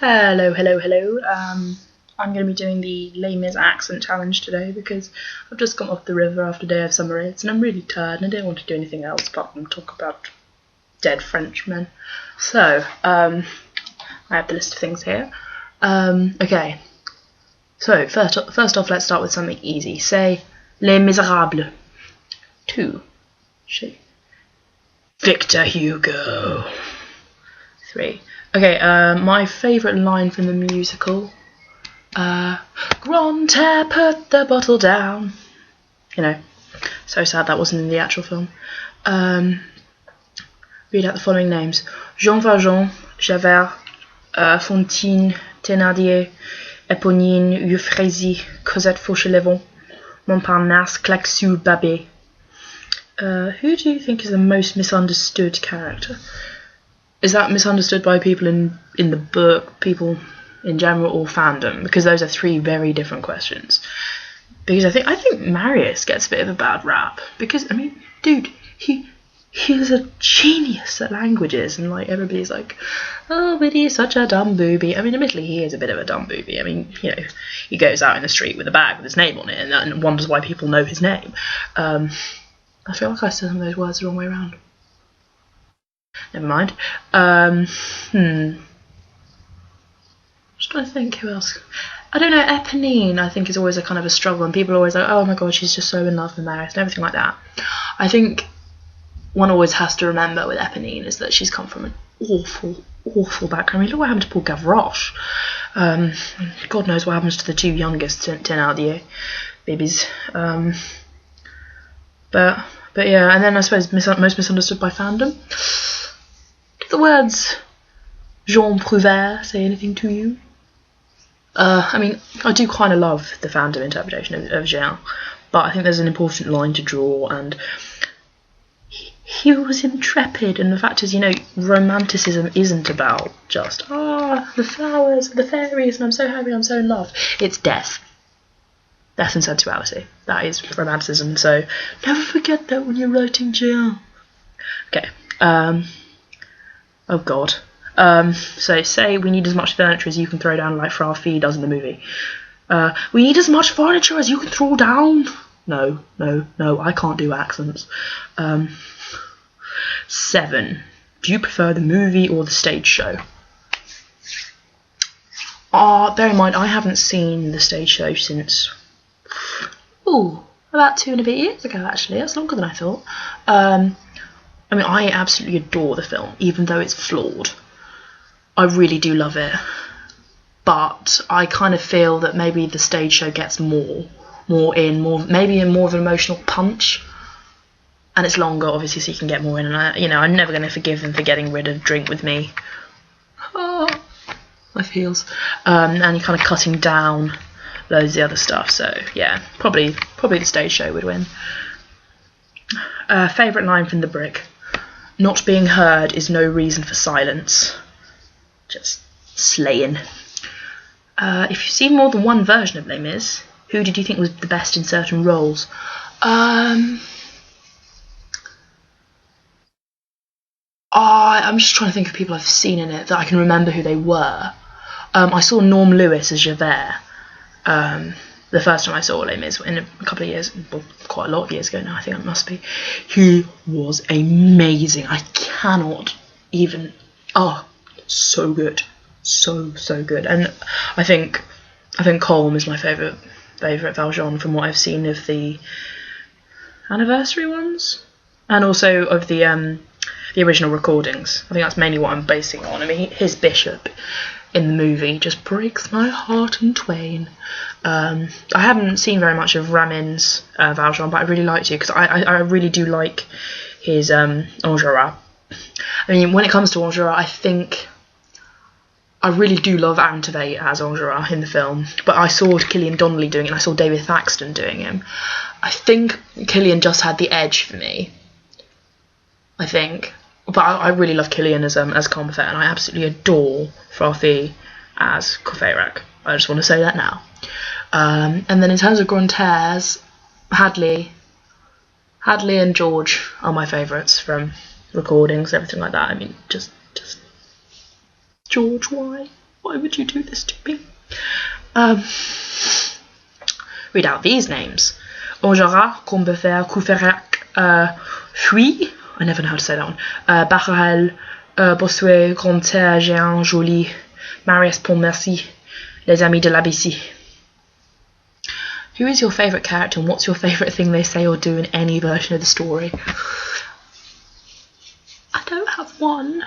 Hello, hello, hello. I'm going to be doing the Les Mis accent challenge today because I've just come off the river after a day of summer rates and I'm really tired and I don't want to do anything else apart from talk about dead Frenchmen. So, I have the list of things here. Okay. So, first off, let's start with something easy. Say, Les Miserables. 2. Victor Hugo. 3. Okay, my favourite line from the musical. Grantaire, put the bottle down. You know, so sad that wasn't in the actual film. Read out the following names. Jean Valjean, Javert, Fantine, Thénardier, Éponine, Euphrasie, Cosette Fauchelevent, Montparnasse, Claquesous, Babet. Who do you think is the most misunderstood character? Is that misunderstood by people in the book, people in general, or fandom? Because those are 3 very different questions. Because I think Marius gets a bit of a bad rap. Because, I mean, dude, he's a genius at languages, and like everybody's like, oh, but he's such a dumb booby. I mean, admittedly, he is a bit of a dumb booby. I mean, you know, he goes out in the street with a bag with his name on it and wonders why people know his name. I feel like I said some of those words the wrong way around. Never mind. Just trying to think who else. I don't know, Éponine I think is always a kind of a struggle, and people are always like, oh my god, she's just so in love with Marius and everything like that. I think one always has to remember with Éponine is that she's come from an awful background. I mean, look what happened to poor Gavroche. God knows what happens to the 2 youngest Thénardier babies. But yeah, and then I suppose most misunderstood by fandom. Do the words Jean Prouvaire say anything to you? I mean, I do kind of love the fandom interpretation of Jean, but I think there's an important line to draw, and he was intrepid, and the fact is, you know, romanticism isn't about just, the flowers, the fairies, and I'm so happy, I'm so in love. It's death. Death and sensuality. That is romanticism, so never forget that when you're writing Jean. Okay. Oh god. So say we need as much furniture as you can throw down like Frau does in the movie. We need as much furniture as you can throw down. No, I can't do accents. 7. Do you prefer the movie or the stage show? Bear in mind, I haven't seen the stage show since about 2 and a bit years ago, actually. That's longer than I thought. I mean, I absolutely adore the film, even though it's flawed. I really do love it. But I kind of feel that maybe the stage show gets maybe more of an emotional punch. And it's longer, obviously, so you can get more in. And I'm never going to forgive them for getting rid of Drink With Me. My feels. And you're kind of cutting down loads of the other stuff. So, yeah, probably the stage show would win. Favourite line from The Brick. Not being heard is no reason for silence. Just slaying. If you've seen more than one version of Les Mis, who did you think was the best in certain roles? I'm just trying to think of people I've seen in it that I can remember who they were. I saw Norm Lewis as Javert the first time I saw Les Mis in a couple of years, well, quite a lot of years ago now, I think it must be. He was amazing. I cannot even... so good. So good. And I think Colm is my favourite Valjean from what I've seen of the anniversary ones, and also of the original recordings. I think that's mainly what I'm basing it on. I mean, his bishop in the movie just breaks my heart in twain. I haven't seen very much of Ramin's Valjean, but I really like to, because I really do like his Enjolras. I mean, when it comes to Enjolras, I think I really do love Aaron Tveit as Enjolras in the film, but I saw Killian Donnelly doing it, and I saw David Thaxton doing him. I think Killian just had the edge for me. I think. But I really love Killian as Combeferre, and I absolutely adore Frothy as Courfeyrac. I just want to say that now. And then in terms of Grantaires, Hadley and George are my favourites from recordings, everything like that. I mean, just George, why? Why would you do this to me? Read out these names. Enjolras, Combeferre, Courfeyrac, Fuy, I never know how to say that one, Bahorel, Bossuet, Grantaire, Jehan, Joly, Marius Pontmercy, Les Amis de la BC. Who is your favourite character and what's your favourite thing they say or do in any version of the story? I don't have one.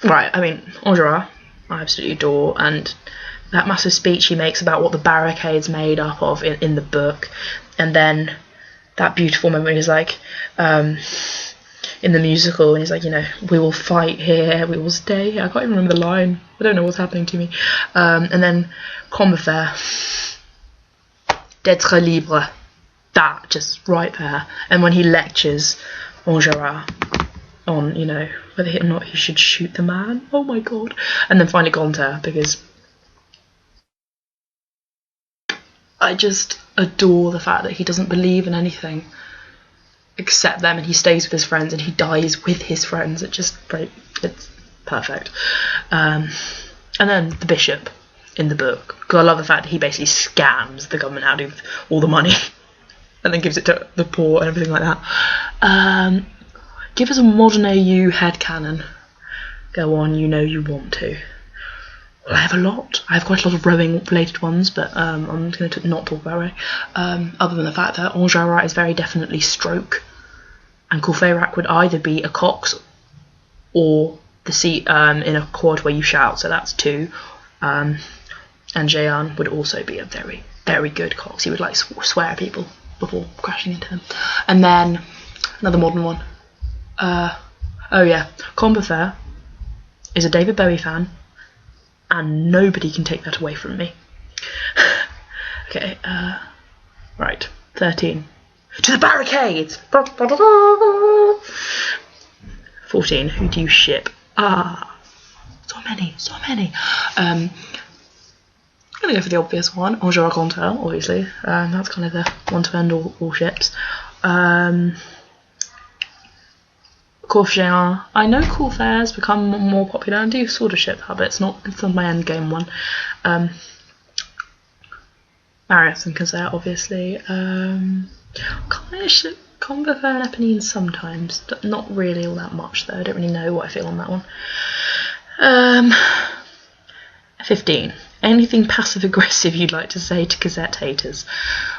Right, I mean, Enjolras, I absolutely adore, and that massive speech he makes about what the barricade's made up of in the book, and then that beautiful moment he's like, in the musical, and he's like, you know, we will fight here, we will stay here. I can't even remember the line. I don't know what's happening to me. And then Combeferre, d'être libre, that just right there. And when he lectures Enjolras on, you know, whether or not he should shoot the man. Oh my god. And then finally Grantaire, because I just adore the fact that he doesn't believe in anything except them, and he stays with his friends and he dies with his friends. It's perfect. And then the bishop in the book, because I love the fact that he basically scams the government out of all the money and then gives it to the poor and everything like that. Give us a modern AU headcanon. Go on, you know you want to. Well, I have a lot. I have quite a lot of rowing related ones, but I'm going to not talk about rowing. Other than the fact that Enjolras is very definitely stroke, and Courfeyrac would either be a cox or the seat in a quad where you shout, so that's 2. And Jehan would also be a very, very good cox. He would like swear at people before crashing into them. And then another modern one. Oh yeah, Combeferre is a David Bowie fan, and nobody can take that away from me. Okay, right, 13. To the barricades! 14, who do you ship? So many. I'm gonna go for the obvious one, Enjolras Grantaire, obviously. That's kind of the one to end all ships. Jehan. I know Courfeyra's become more popular. I do sort of ship that, but it's not my end game one. Marius and Cosette, obviously. Kind of ship Combeferre and Eponine sometimes. Not really all that much though. I don't really know what I feel on that one. 15. Anything passive aggressive you'd like to say to Cosette haters?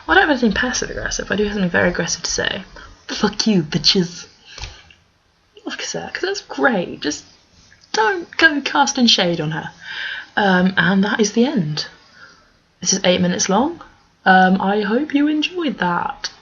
Well, I don't have anything passive aggressive. I do have something very aggressive to say. Fuck you, bitches. Love Cosette, because that's great. Just don't go casting shade on her. And that is the end. This is 8 minutes long. I hope you enjoyed that.